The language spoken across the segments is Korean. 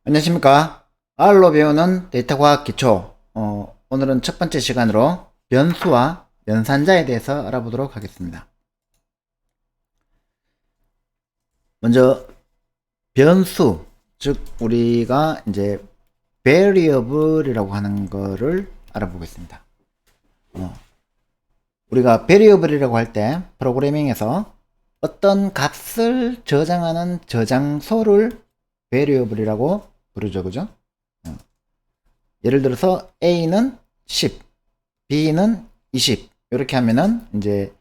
안녕하십니까. R로 배우는 데이터 과학 기초. 오늘은 첫 번째 시간으로 변수와 연산자에 대해서 알아보도록 하겠습니다. 먼저 변수, 즉 우리가 이제 variable이라고 하는 거를 알아보겠습니다. 우리가 variable이라고 할 때 프로그래밍에서 어떤 값을 저장하는 저장소를 variable이라고 부르죠, 그죠? 예를 들어서 A는 10, B는 20 이렇게 하면은 이제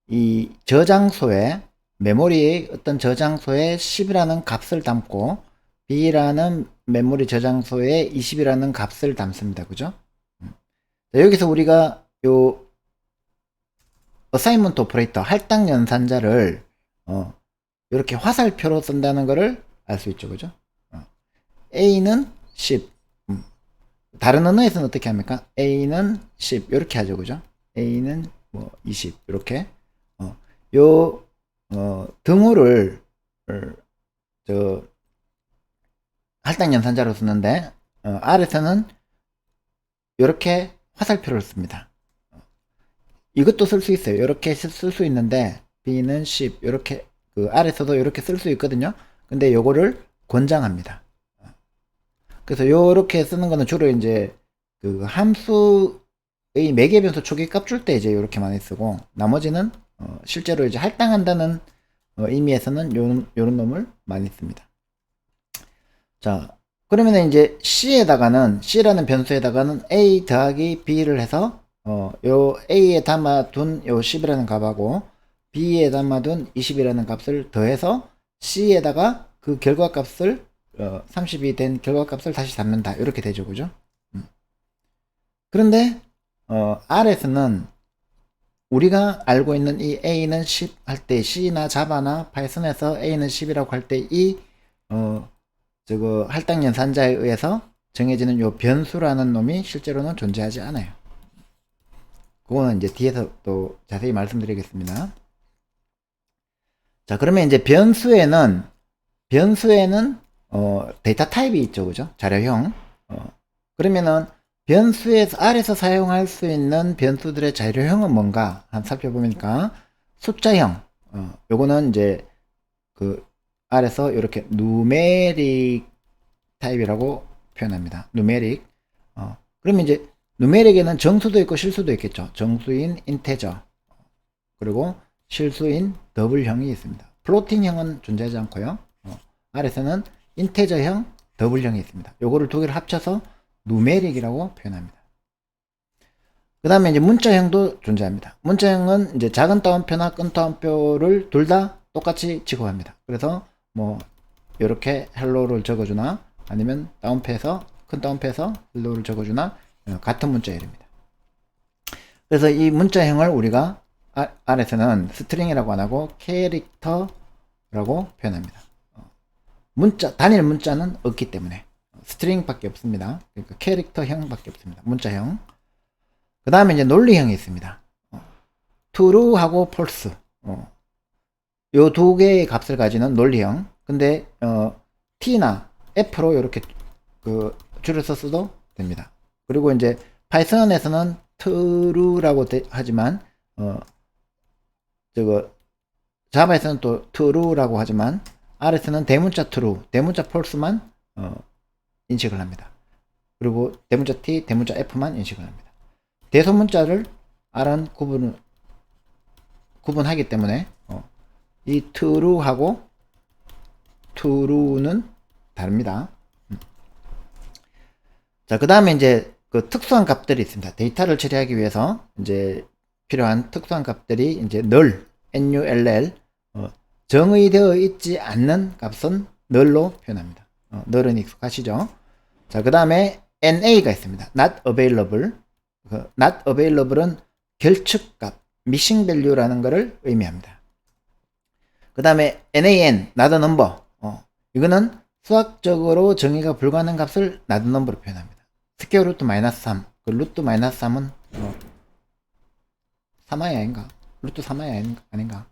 이 저장소에 메모리의 어떤 저장소에 10이라는 값을 담고 B라는 메모리 저장소에 20이라는 값을 담습니다. 그죠? 자, 여기서 우리가 요 어사이먼트 오퍼레이터 할당 연산자를 이렇게 화살표로 쓴다는 것을 알 수 있죠. 그죠? A는 10, 다른 언어에서는 어떻게 합니까? A는 10 이렇게 하죠, 그죠? A는 뭐 20 이렇게 요 등호를 저 할당 연산자로 쓰는데 R에서는 이렇게 화살표를 씁니다. 이것도 쓸 수 있어요. 이렇게 쓸 수 있는데 B는 10 이렇게 그 R에서도 이렇게 쓸 수 있거든요. 근데 요거를 권장합니다. 그래서 요렇게 쓰는 거는 주로 이제 그 함수의 매개 변수 초기 값 줄 때 이제 이렇게 많이 쓰고 나머지는 실제로 이제 할당한다는 의미에서는 요런 놈을 많이 씁니다. 자, 그러면 이제 C라는 변수에다가는 A 더하기 B를 해서 요 A에 담아둔 요 10이라는 값하고 B에 담아둔 20이라는 값을 더해서 C에다가 그 결과값을 30이 된 결과값을 다시 담는다. 이렇게 되죠. 그죠? 그런데 R에서는 우리가 알고 있는 이 A는 10 할 때 C나 자바나 파이썬에서 A는 10이라고 할 때 이 저거 할당 연산자에 의해서 정해지는 요 변수라는 놈이 실제로는 존재하지 않아요. 그거는 이제 뒤에서 또 자세히 말씀드리겠습니다. 자, 그러면 이제 변수에는 데이터 타입이 있죠, 그죠? 자료형. 그러면은 변수에서 R에서 사용할 수 있는 변수들의 자료형은 뭔가 한번 살펴보니까 숫자형. 요거는 이제 그 R에서 이렇게 누메릭 타입이라고 표현합니다. 누메릭. 그러면 이제 누메릭에는 정수도 있고 실수도 있겠죠. 정수인 인테저 그리고 실수인 더블형이 있습니다. 플로팅형은 존재하지 않고요. R에서는 인테저형, 더블형이 있습니다. 요거를 두 개를 합쳐서 누메릭이라고 표현합니다. 그 다음에 이제 문자형도 존재합니다. 문자형은 이제 작은 따옴표나 큰 따옴표를 둘 다 똑같이 지급합니다. 그래서 뭐 이렇게 헬로를 적어주나 아니면 큰 따옴표에서 헬로를 적어주나 같은 문자열입니다. 그래서 이 문자형을 우리가 R에서는 스트링이라고 안 하고 캐릭터라고 표현합니다. 단일 문자는 없기 때문에 스트링밖에 없습니다. 그러니까 캐릭터형밖에 없습니다. 문자형. 그 다음에 이제 논리형이 있습니다. true하고 false. 요 두 개의 값을 가지는 논리형. 근데 t나 f로 이렇게 그 줄을 써도 됩니다. 그리고 이제 파이썬에서는 true라고 하지만 자바에서는 또 true라고 하지만 R에서는 대문자 true, 대문자 false만 인식을 합니다. 그리고 대문자 t, 대문자 f만 인식을 합니다. 대소문자를 R은 구분하기 때문에 이 true하고 true는 다릅니다. 자, 그 다음에 이제 그 특수한 값들이 있습니다. 데이터를 처리하기 위해서 이제 필요한 특수한 값들이 이제 null, 정의되어 있지 않는 값은 null로 표현합니다. null은 익숙하시죠? 자, 그 다음에 na가 있습니다. not available. not available은 결측값, missing value라는 것을 의미합니다. 그 다음에 nan, not a number. 이거는 수학적으로 정의가 불가능한 값을 not a number로 표현합니다. 스퀘어 루트 마이너스 3. 그 루트 마이너스 3은 3i 아닌가? 루트 3i 아닌가?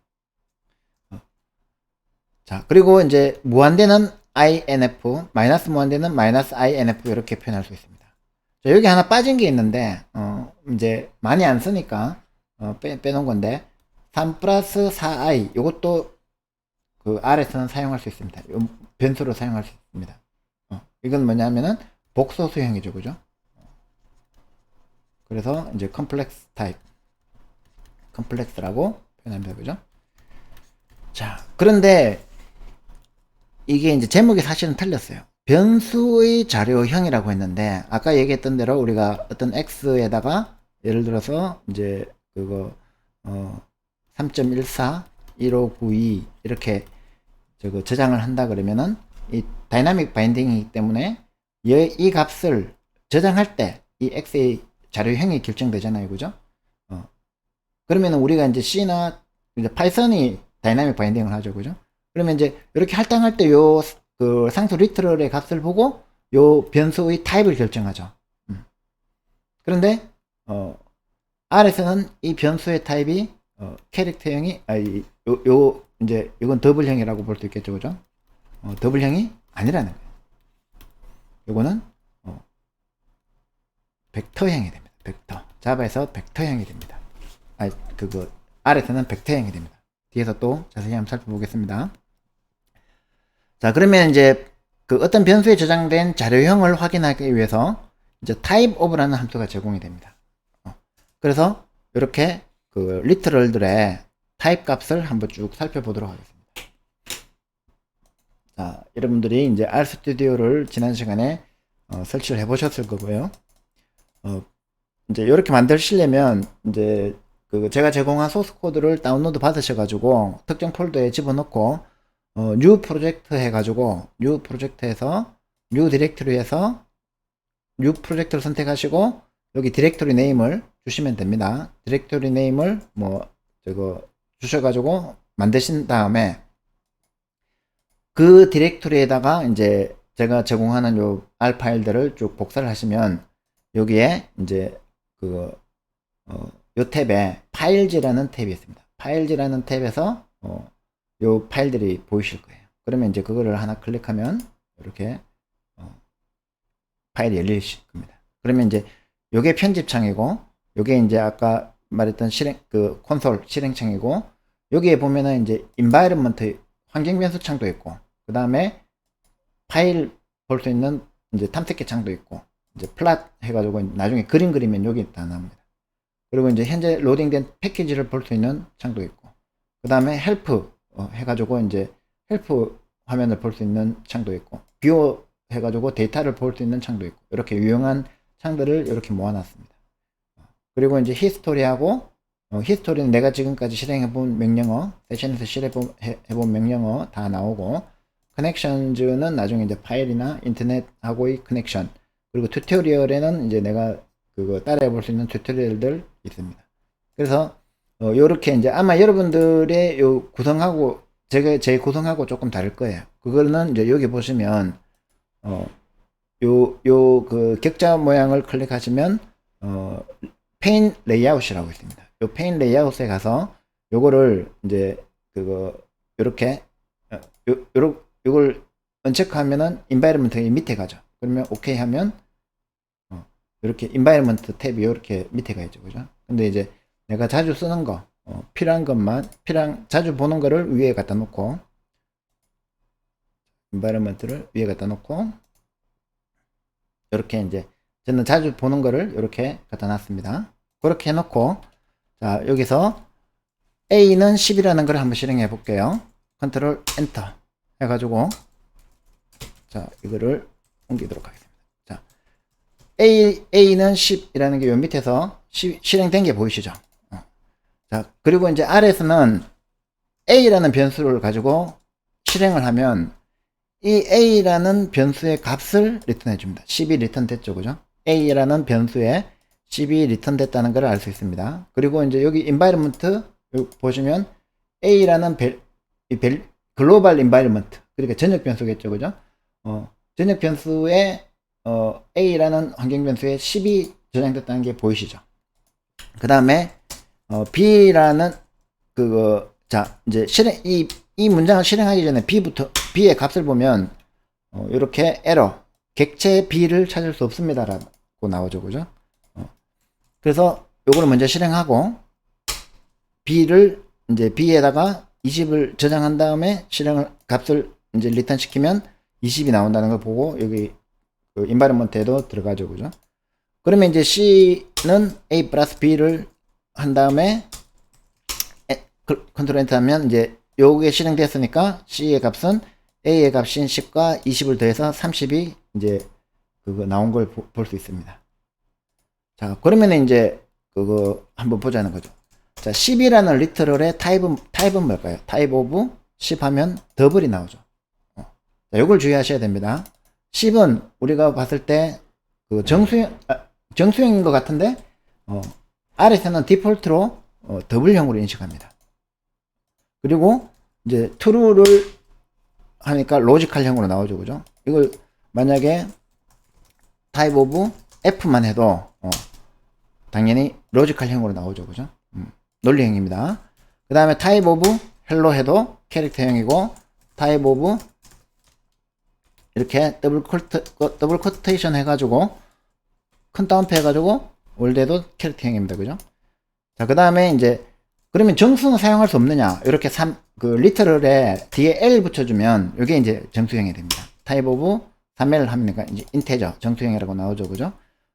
자, 그리고 이제 무한대는 -inf, 마이너스 무한대는 -inf 이렇게 표현할 수 있습니다. 자, 여기 하나 빠진 게 있는데, 이제 많이 안 쓰니까, 빼놓은 건데, 3 플러스 4i, 이것도 그 R에서는 사용할 수 있습니다. 변수로 사용할 수 있습니다. 이건 뭐냐면은 복소 수형이죠, 그죠? 그래서 이제 컴플렉스 타입, 컴플렉스라고 표현합니다, 그죠? 자, 그런데 이게 이제 제목이 사실은 틀렸어요. 변수의 자료형이라고 했는데, 아까 얘기했던 대로 우리가 어떤 x에다가 예를 들어서 이제 그거 3.14 1592 이렇게 저장을 한다 그러면은 이 다이나믹 바인딩이기 때문에 이 값을 저장할 때 이 x의 자료형이 결정되잖아요, 그죠? 그러면은 우리가 이제 C나 이제 파이썬이 다이나믹 바인딩을 하죠, 그죠? 그러면 이제 이렇게 할당할 때 요 그 상수 리트럴의 값을 보고 요 변수의 타입을 결정하죠. 그런데 R에서는 이 변수의 타입이 캐릭터형이 이제 이건 더블형이라고 볼 수 있겠죠, 그죠? 더블형이 아니라는 거예요. 요거는 벡터형이 됩니다. 벡터. 자바에서 벡터형이 됩니다. R에서는 벡터형이 됩니다. 뒤에서 또 자세히 한번 살펴보겠습니다. 자, 그러면 이제 그 어떤 변수에 저장된 자료형을 확인하기 위해서 이제 typeof라는 함수가 제공이 됩니다. 그래서 이렇게 그 리트럴들의 타입 값을 한번 쭉 살펴보도록 하겠습니다. 자, 여러분들이 이제 RStudi오를 지난 시간에 설치를 해 보셨을 거고요. 이제 이렇게 만드시려면 이제 그 제가 제공한 소스 코드를 다운로드 받으셔가지고 특정 폴더에 집어넣고 new 프로젝트 해가지고 new 프로젝트에서 new 디렉토리에서 new 프로젝트를 선택하시고 여기 디렉토리 네임을 주시면 됩니다. 디렉토리 네임을 주셔가지고 만드신 다음에 그 디렉토리에다가 이제 제가 제공하는 요 R 파일들을 쭉 복사를 하시면 여기에 이제 요 탭에 파일즈라는 탭이 있습니다. 파일즈라는 탭에서 요 파일들이 보이실 거예요. 그러면 이제 그거를 하나 클릭하면 이렇게 파일이 열리실 겁니다. 그러면 이제 요게 편집창이고 요게 이제 아까 말했던 콘솔 실행창이고 여기에 보면은 이제 environment 환경 변수 창도 있고 그 다음에 파일 볼 수 있는 이제 탐색기 창도 있고 이제 플랫 해가지고 나중에 그림 그리면 여기 다 나옵니다. 그리고 이제 현재 로딩된 패키지를 볼 수 있는 창도 있고 그 다음에 헬프 해가지고 이제 헬프 화면을 볼 수 있는 창도 있고 뷰 해가지고 데이터를 볼 수 있는 창도 있고 이렇게 유용한 창들을 이렇게 모아놨습니다. 그리고 이제 히스토리하고 히스토리는 내가 지금까지 실행해본 명령어, 세션에서 실행해본 명령어 다 나오고 커넥션즈는 나중에 이제 파일이나 인터넷하고의 커넥션 그리고 튜토리얼에는 이제 내가 그거 따라해 볼 수 있는 튜토리얼들 있습니다. 그래서 요렇게 이제 아마 여러분들의 요 구성하고 제 구성하고 조금 다를 거예요. 그거는 이제 여기 보시면 그 격자 모양을 클릭하시면 페인 레이아웃이라고 있습니다. 요 페인 레이아웃에 가서 요거를 이제 요렇게 요걸 언체크하면은 인바이러먼트 밑에 가죠. 그러면 오케이 하면 이렇게 인바이러먼트 탭이 이렇게 밑에 가 있죠, 그죠? 근데 이제 내가 자주 쓰는 거 필요한 것만 자주 보는 거를 위에 갖다 놓고 인바이러먼트를 위에 갖다 놓고 이렇게 이제 저는 자주 보는 거를 이렇게 갖다 놨습니다. 그렇게 해놓고 자 여기서 A는 10이라는 걸 한번 실행해 볼게요. 컨트롤 엔터 해가지고 자 이거를 옮기도록 하겠습니다. 자 A는 10이라는 게 요 밑에서 실행된 게 보이시죠? 자 그리고 이제 R에서는 A라는 변수를 가지고 실행을 하면 이 A라는 변수의 값을 리턴해 줍니다. 10이 리턴 됐죠, 그죠? A라는 변수에 10이 리턴 됐다는 걸 알 수 있습니다. 그리고 이제 여기 environment 보시면 A라는 글로벌 environment 그러니까 전역 변수겠죠, 그죠? 전역 변수에 A라는 환경 변수에 10이 저장됐다는 게 보이시죠? 그 다음에 B라는 자 이제 이 문장을 실행하기 전에 B의 값을 보면 이렇게 에러 객체 B를 찾을 수 없습니다 라고 나오죠. 그죠? 그래서 요거를 먼저 실행하고 B를 이제 B에다가 20을 저장한 다음에 실행을 값을 이제 리턴 시키면 20이 나온다는 걸 보고 여기 그 인바이러먼트에도 들어가죠. 그죠? 그러면 이제 C는 A 플러스 B를 한 다음에 컨트롤 엔터 하면 이제 요게 실행됐으니까 C의 값은 A의 값인 10과 20을 더해서 30이 이제 그거 나온 걸 볼 수 있습니다. 자, 그러면 이제 그거 한번 보자는 거죠. 자, 10이라는 리터럴의 타입은 뭘까요? 타입 오브 10 하면 더블이 나오죠. 자, 요걸 주의하셔야 됩니다. 10은 우리가 봤을 때 그 정수형인 것 같은데 R에서는 디폴트로 더블형으로 인식합니다. 그리고 이제 true를 하니까 로지컬형으로 나오죠. 그죠? 이걸 만약에 타입 오브 F만 해도 당연히 로지컬형으로 나오죠. 그죠? 논리형입니다. 그 다음에 타입 오브 헬로 해도 캐릭터형이고 타입 오브 이렇게 더블 코테이션 해가지고 큰 따옴표 해가지고 월드에도 캐릭터형입니다. 그죠? 자, 그 다음에 이제 그러면 정수는 사용할 수 없느냐? 이렇게 그 리터럴에 뒤에 L 붙여주면 이게 이제 정수형이 됩니다. 타입 오브 3L 하니까 이제 인테저 정수형이라고 나오죠. 그죠?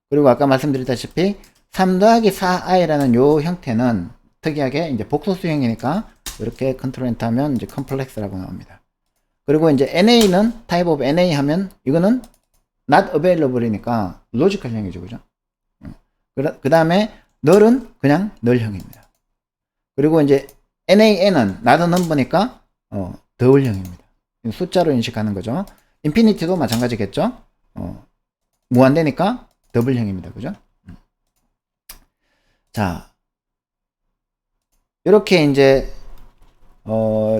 그리고 아까 말씀드렸다시피 3 더하기 4i라는 요 형태는 특이하게 이제 복소수형이니까 이렇게 컨트롤 엔터 하면 이제 컴플렉스라고 나옵니다. 그리고 이제 NA는 타입 오브 NA 하면 이거는 not available이니까 로지컬형이죠. 그죠? 그 다음에 null은 그냥 null형입니다. 그리고 이제 NaN은 not number니까 더블형입니다. 숫자로 인식하는 거죠. 인피니티도 마찬가지겠죠. 무한대니까 더블형입니다. 그죠? 자, 이렇게 이제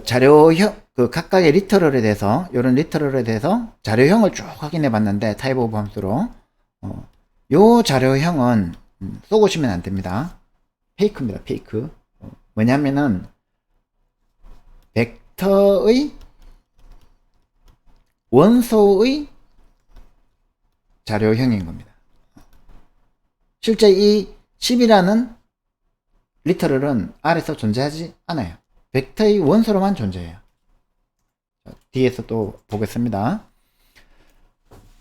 자료형 그 각각의 리터럴에 대해서 이런 리터럴에 대해서 자료형을 쭉 확인해 봤는데 타입 오브 함수로 요 자료형은 쏘고시면 안 됩니다. 페이크입니다. 페이크. 뭐냐면은 벡터의 원소의 자료형인 겁니다. 실제 이 10이라는 리터럴은 R에서 존재하지 않아요. 벡터의 원소로만 존재해요. 뒤에서 또 보겠습니다.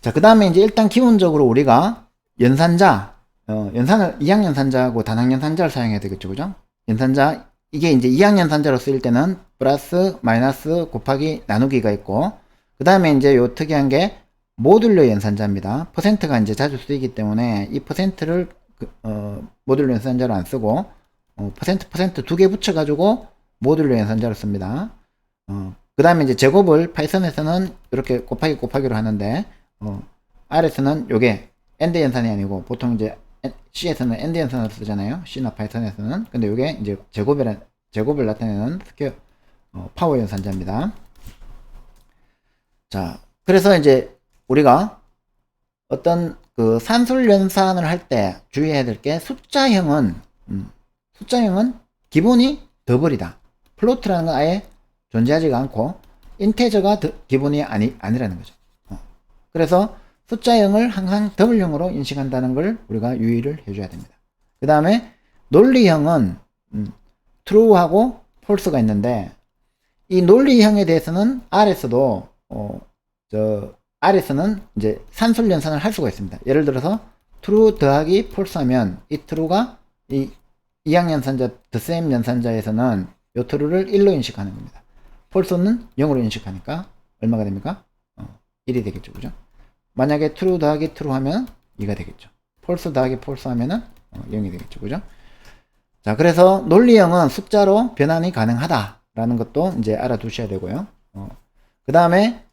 자, 그 다음에 이제 일단 기본적으로 우리가 연산자, 연산을 이항연산자하고 단항연산자를 사용해야 되겠죠. 그죠? 연산자, 이게 이제 이항연산자로 쓰일 때는 플러스, 마이너스, 곱하기, 나누기가 있고, 그 다음에 이제 요 특이한 게 모듈러 연산자입니다. 퍼센트가 이제 자주 쓰이기 때문에 이 퍼센트를 모듈러 연산자로 안 쓰고, 퍼센트 두 개 붙여가지고 모듈러 연산자로 씁니다. 그 다음에 이제 제곱을 파이썬에서는 이렇게 곱하기로 하는데, R에서는 요게 AND 연산이 아니고, 보통 이제 C에서는 AND 연산을 쓰잖아요. C나 파이썬에서는. 근데 요게 이제 제곱을 나타내는 스퀘어, 파워 연산자입니다. 자, 그래서 이제 우리가 어떤 그 산술 연산을 할 때 주의해야 될 게 숫자형은 기본이 더블이다. 플로트라는 건 아예 존재하지가 않고 인테저가 기본이 아니라는 거죠. 그래서 숫자형을 항상 더블형으로 인식한다는 걸 우리가 유의를 해줘야 됩니다. 그 다음에 논리형은 true하고 false가 있는데 이 논리형에 대해서는 R에서도 R에서는 이제 산술 연산을 할 수가 있습니다. 예를 들어서 true 더하기 false 하면 이 true가 이 이항연산자 the same 연산자에서는 요 true를 1로 인식하는 겁니다. false는 0으로 인식하니까 얼마가 됩니까? 1이 되겠죠. 그죠? 만약에 true 더하기 true 하면 2가 되겠죠. false 더하기 false 하면은 0이 되겠죠. 그죠? 자, 그래서 논리형은 숫자로 변환이 가능하다라는 것도 이제 알아두셔야 되고요. 그 다음에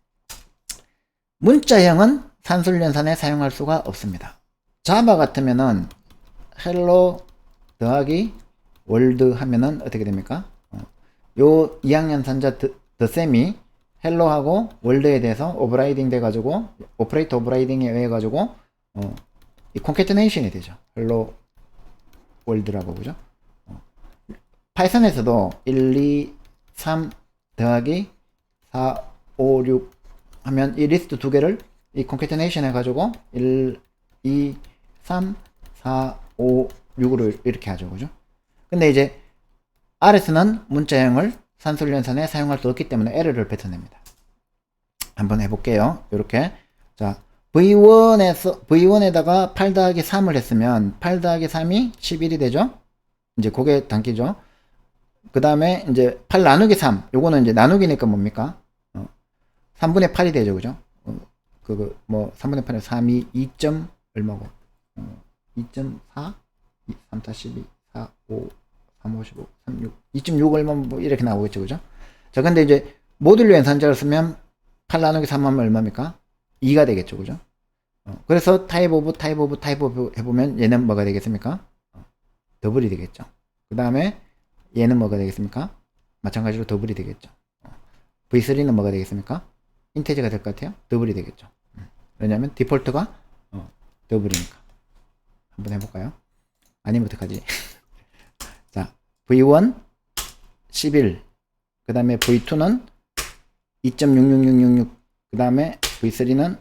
문자형은 산술연산에 사용할 수가 없습니다. 자바 같으면은 hello 더하기 world 하면은 어떻게 됩니까? 요 이항연산자 thesam이 hello하고 world에 대해서 오버라이딩 돼가지고 오퍼레이터 오버라이딩에 의해 가지고 이 concatenation이 되죠. hello world라고 그죠? 파이썬에서도 1, 2, 3 더하기 4, 5, 6 하면 이 리스트 두 개를 이 concatenation 해가지고 1, 2, 3, 4, 5, 6으로 이렇게 하죠. 그죠? 근데 이제 RS는 문자형을 산술연산에 사용할 수 없기 때문에 에러를 뱉어냅니다. 한번 해볼게요. 이렇게. 자, V1에다가 8 더하기 3을 했으면 8 더하기 3이 11이 되죠? 이제 그게 단기죠. 그 다음에 이제 8 나누기 3. 요거는 이제 나누기니까 뭡니까? 3분의 8이 되죠. 그죠? 3분의 8에 3이 2. 얼마고? 2.4? 3, 4, 12, 4, 5, 3, 5, 15, 3, 6, 2.6 얼마 뭐 이렇게 나오겠죠. 그죠? 자, 근데 이제 모듈 연산자를 쓰면 8 나누기 3 하면 얼마입니까? 2가 되겠죠. 그죠? 그래서 타입 오브 해보면 얘는 뭐가 되겠습니까? 더블이 되겠죠. 그 다음에 얘는 뭐가 되겠습니까? 마찬가지로 더블이 되겠죠. V3는 뭐가 되겠습니까? 인테저가 될 것 같아요. 더블이 되겠죠. 왜냐면 디폴트가 더블이니까. 한번 해볼까요? 아니면 어떡하지? 자, V1 11, 그 다음에 V2는 2.66666, 그 다음에 V3는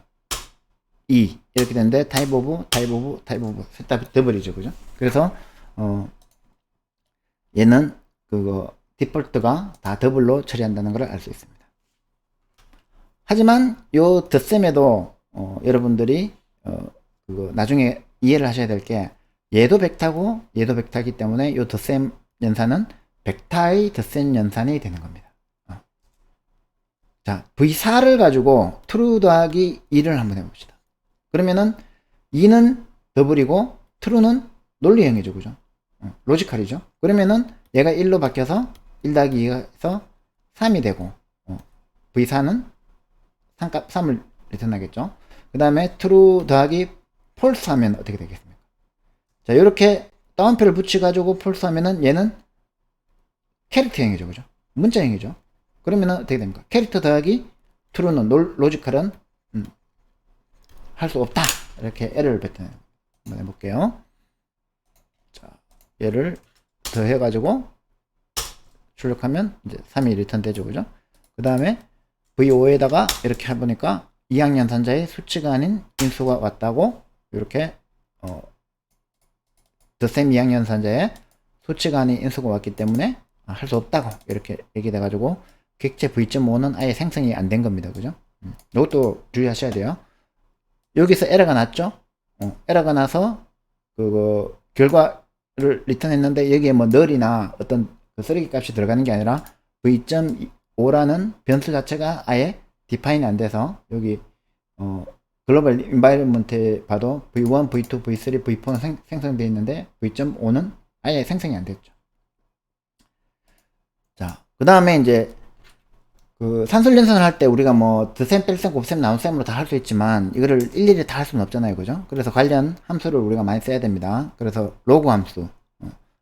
2 이렇게 되는데 타입 오브 셋 다 더블이죠. 그죠? 그래서 얘는 그거 디폴트가 다 더블로 처리한다는 걸 알 수 있습니다. 하지만 요 덧셈에도 여러분들이 그거 나중에 이해를 하셔야 될 게 얘도 벡터고 얘도 벡터이기 때문에 요 덧셈 연산은 벡터의 덧셈 연산이 되는 겁니다. 자, V4를 가지고 true 더하기 2를 한번 해봅시다. 그러면은 2는 더블이고 true는 논리형이죠. 그죠? 로지컬이죠. 그러면은 얘가 1로 바뀌어서 1 더하기 2에서 3이 되고 V4는 3을 리턴하겠죠. 그 다음에 true 더하기 false 하면 어떻게 되겠습니까? 자, 이렇게 다운표를 붙여가지고 false 하면은 얘는 캐릭터형이죠. 그죠? 문자형이죠. 그러면은 어떻게 됩니까? 캐릭터 더하기 true는 로지컬은 할 수 없다. 이렇게 에러를 뱉어내요. 한번 해볼게요. 자, 얘를 더해가지고 출력하면 이제 3이 리턴 되죠. 그죠? 그 다음에 V5에다가 이렇게 해보니까 2학년 산자의 수치가 아닌 인수가 왔다고 이렇게 더셈 2학년 산자의 수치가 아닌 인수가 왔기 때문에 할 수 없다고 이렇게 얘기돼가지고 객체 V.5는 아예 생성이 안 된 겁니다. 그죠? 이것도 주의하셔야 돼요. 여기서 에러가 났죠? 에러가 나서 그거 결과를 리턴했는데 여기에 뭐 널이나 어떤 그 쓰레기 값이 들어가는 게 아니라 V.5라는 변수 자체가 아예 디파인이 안 돼서 여기 글로벌 인바이러먼트에 봐도 V1, V2, V3, V4는 생성되어 있는데 V.5는 아예 생성이 안 됐죠. 자, 그 다음에 이제 그 산술 연산을 할 때 우리가 뭐 드셈, 뺄셈, 곱셈, 나눗셈으로 다 할 수 있지만 이거를 일일이 다 할 수는 없잖아요. 그죠? 그래서 관련 함수를 우리가 많이 써야 됩니다. 그래서 로그 함수,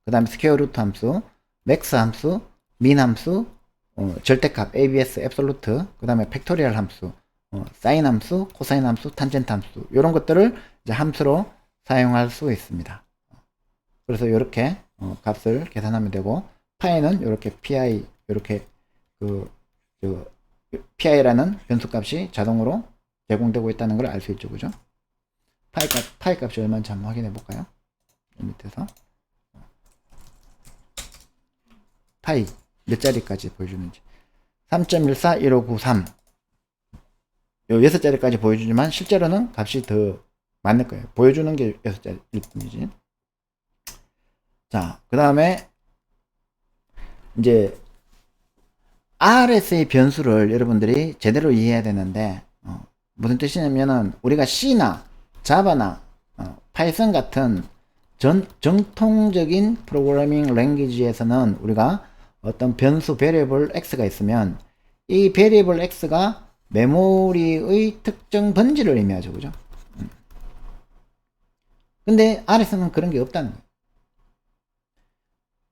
그 다음에 스퀘어 루트 함수, 맥스 함수, 민 함수, 절대값, abs, 앱솔루트, 그 다음에 팩토리얼 함수, 사인 함수, 코사인 함수, 탄젠트 함수 이런 것들을 이제 함수로 사용할 수 있습니다. 그래서 이렇게 값을 계산하면 되고 파이는 이렇게 pi 이렇게 pi라는 변수값이 자동으로 제공되고 있다는 걸 알 수 있죠. 그죠? 파이 값이 얼마인지 한번 확인해 볼까요? 밑에서 파이 몇 자리까지 보여주는지 3.141593 요 6자리까지 보여주지만 실제로는 값이 더 많을 거예요. 보여주는 게 6자리일 뿐이지. 자, 그 다음에 이제 RS의 변수를 여러분들이 제대로 이해해야 되는데 무슨 뜻이냐면은 우리가 C나 자바나 파이썬 같은 정통적인 프로그래밍 랭귀지에서는 우리가 어떤 변수 베리어블 x가 있으면 이 베리어블 x가 메모리의 특정 번지를 의미하죠. 그죠? 근데 RS는 그런 게 없다는 거예요.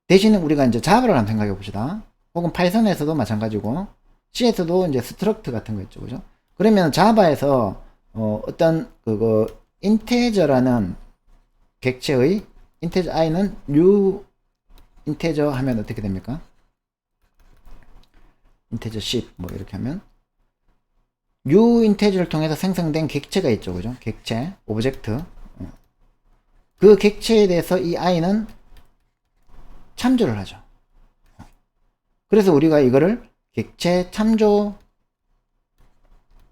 대신에 우리가 이제 자바를 한번 생각해 봅시다. 혹은 파이썬에서도 마찬가지고 C에서도 이제 스트럭트 같은 거 있죠. 그죠? 그러면 자바에서 어떤 그거 인테저라는 객체의 인테저 i는 new 인테저 하면 어떻게 됩니까? 인테저 10 뭐 이렇게 하면 new 인테저를 통해서 생성된 객체가 있죠. 그죠? 객체, 오브젝트. 그 객체에 대해서 이 i는 참조를 하죠. 그래서 우리가 이거를 객체 참조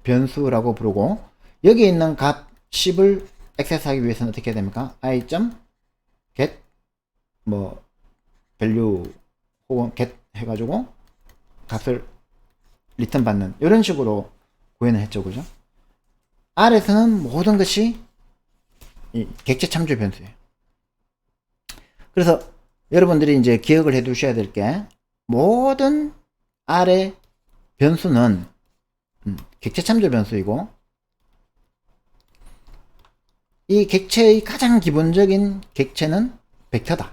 변수라고 부르고, 여기 있는 값 10을 액세스하기 위해서는 어떻게 해야 됩니까? i.get 뭐 value 혹은 get 해가지고 값을 리턴 받는 이런 식으로 구현을 했죠. 그죠? R에서는 모든 것이 이 객체 참조 변수예요. 그래서 여러분들이 이제 기억을 해 두셔야 될 게, 모든 R의 변수는 객체 참조 변수이고, 이 객체의 가장 기본적인 객체는 벡터다.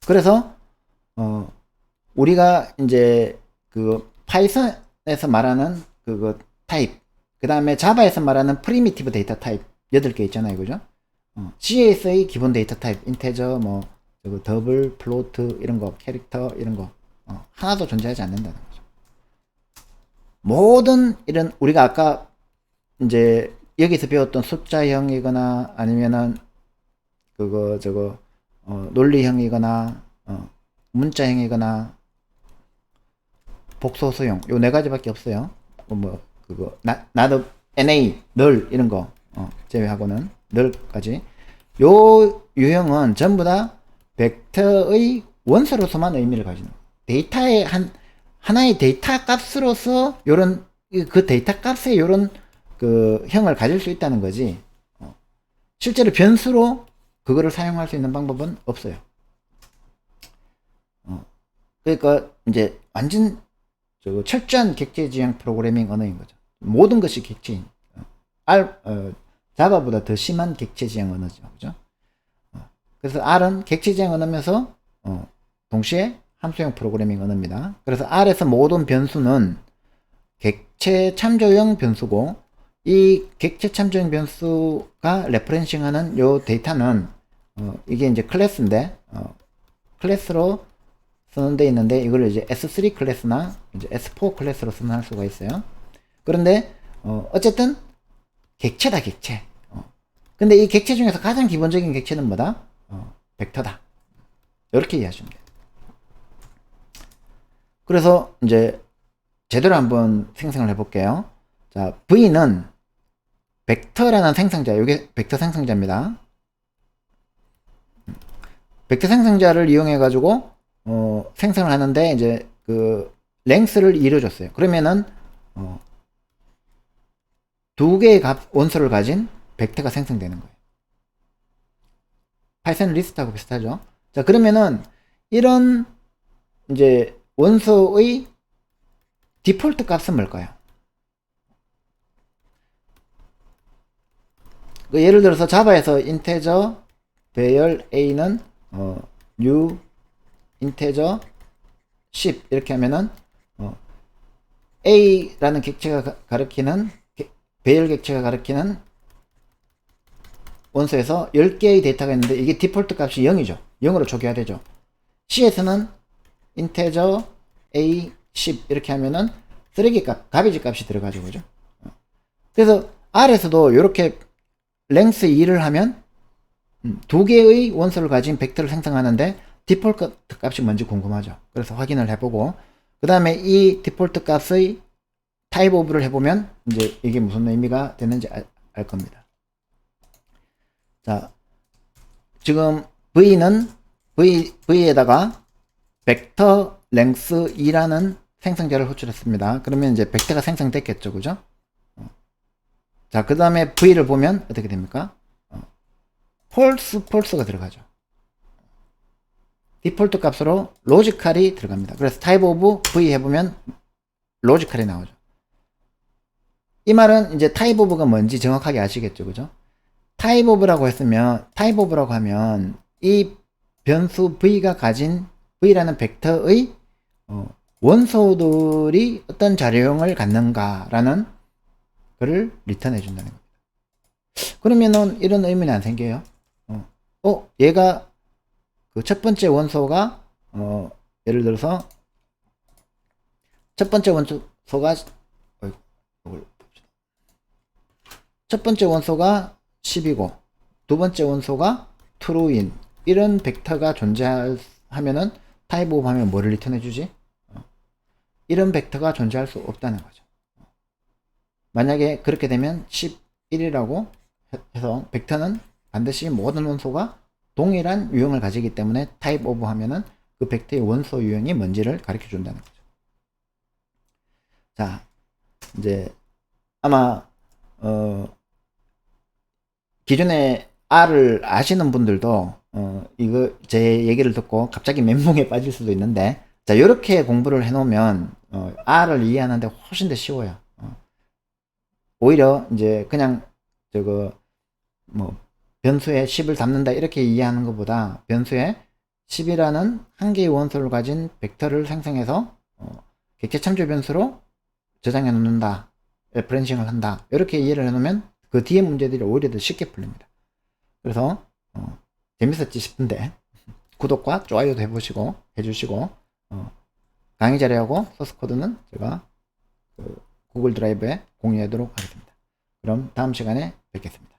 그래서 우리가 이제 그 파이썬에서 말하는 그거 타입, 그 다음에 자바에서 말하는 프리미티브 데이터 타입 8개 있잖아요. 그죠? C에서의 기본 데이터 타입, 인테저, 뭐 더블, 플로트 이런 거, 캐릭터 이런 거 하나도 존재하지 않는다는 거죠. 모든 이런 우리가 아까 이제 여기서 배웠던 숫자형이거나 아니면은 그거 논리형이거나 문자형이거나 복소수형, 요 4가지밖에 없어요. 뭐 그거 not NA 널 이런 거 제외하고는 널까지 요 유형은 전부 다 벡터의 원소로서만 의미를 가지는 데이터의 하나의 데이터 값으로서 요런 그 데이터 값에 요런 그 형을 가질 수 있다는 거지, 실제로 변수로 그거를 사용할 수 있는 방법은 없어요. 그러니까 이제 완전 철저한 객체 지향 프로그래밍 언어인 거죠. 모든 것이 객체인. 자바보다 더 심한 객체 지향 언어죠. 그죠? 그래서 R은 객체 지향 언어면서 동시에 함수형 프로그래밍 언어입니다. 그래서 R에서 모든 변수는 객체 참조형 변수고, 이 객체 참조형 변수가 레퍼런싱하는 요 데이터는 이게 이제 클래스인데 클래스로 쓰는 데 있는데, 이걸 이제 S3 클래스나 이제 S4 클래스로 쓰는 수가 있어요. 그런데 어쨌든 객체다, 객체. 근데 이 객체 중에서 가장 기본적인 객체는 뭐다? 벡터다. 이렇게 이해하시면 돼요. 그래서 이제 제대로 한번 생성을 해볼게요. 자, V는 벡터라는 생성자, 이게 벡터 생성자입니다. 벡터 생성자를 이용해 가지고 생성을 하는데, 이제 그 랭스를 2로 줬어요. 그러면은 2개의 원소를 가진 벡터가 생성되는 거예요. 파이썬 리스트하고 비슷하죠. 자, 그러면은 이런 이제 원소의 디폴트 값은 뭘까요? 예를 들어서 자바에서 인테저 배열 a는 new 인테저 10 이렇게 하면은 a라는 객체가 가리키는 배열 객체가 가리키는 원소에서 10개의 데이터가 있는데, 이게 디폴트 값이 0이죠. 0으로 초기화되죠. C에서는 인테저 a 10 이렇게 하면은 쓰레기 값, 가비지 값이 들어가죠. 그죠? 그래서 R에서도 이렇게 랭스 2를 하면 2개의 원소를 가진 벡터를 생성하는데, 디폴트 값이 뭔지 궁금하죠. 그래서 확인을 해보고, 그 다음에 이 디폴트 값의 타입 오브를 해보면 이제 이게 무슨 의미가 되는지 알 겁니다. 자, 지금 V는 V에다가 벡터 랭스 2라는 생성자를 호출했습니다. 그러면 이제 벡터가 생성됐겠죠. 그죠? 자, 그 다음에 V를 보면 어떻게 됩니까? false가 들어가죠. 디폴트 값으로 로지컬이 들어갑니다. 그래서 타입 오브 V 해보면 로지컬이 나오죠. 이 말은 이제 타입 오브가 뭔지 정확하게 아시겠죠. 그죠? 타입 오브라고 했으면, 타입 오브라고 하면 이 변수 V가 가진 V라는 벡터의 원소들이 어떤 자료형을 갖는가라는 거를 리턴해 준다는 겁니다. 그러면은 이런 의문이 안 생겨요. 얘가 그 첫 번째 원소가 예를 들어서 첫 번째 원소가 첫 번째 원소가 10이고 두 번째 원소가 true인 이런 벡터가 존재하면은 타입 오브 하면 뭐를 리턴해 주지? 이런 벡터가 존재할 수 없다는 거죠. 만약에 그렇게 되면 11이라고 해서 벡터는 반드시 모든 원소가 동일한 유형을 가지기 때문에 타입 오브 하면은 그 벡터의 원소 유형이 뭔지를 가르쳐 준다는 거죠. 자, 이제 아마 기존에 R을 아시는 분들도 이거 제 얘기를 듣고 갑자기 멘붕에 빠질 수도 있는데, 자, 이렇게 공부를 해놓으면 R을 이해하는데 훨씬 더 쉬워요. 오히려 이제 그냥 저거 뭐 변수에 10을 담는다 이렇게 이해하는 것보다 변수에 10이라는 한 개의 원소를 가진 벡터를 생성해서 객체 참조 변수로 저장해 놓는다, 레퍼런싱을 한다, 이렇게 이해를 해놓으면 그 뒤에 문제들이 오히려 더 쉽게 풀립니다. 그래서 재밌었지 싶은데 구독과 좋아요도 해주시고 강의 자료하고 소스 코드는 제가 구글 드라이브에 공유하도록 하겠습니다. 그럼 다음 시간에 뵙겠습니다.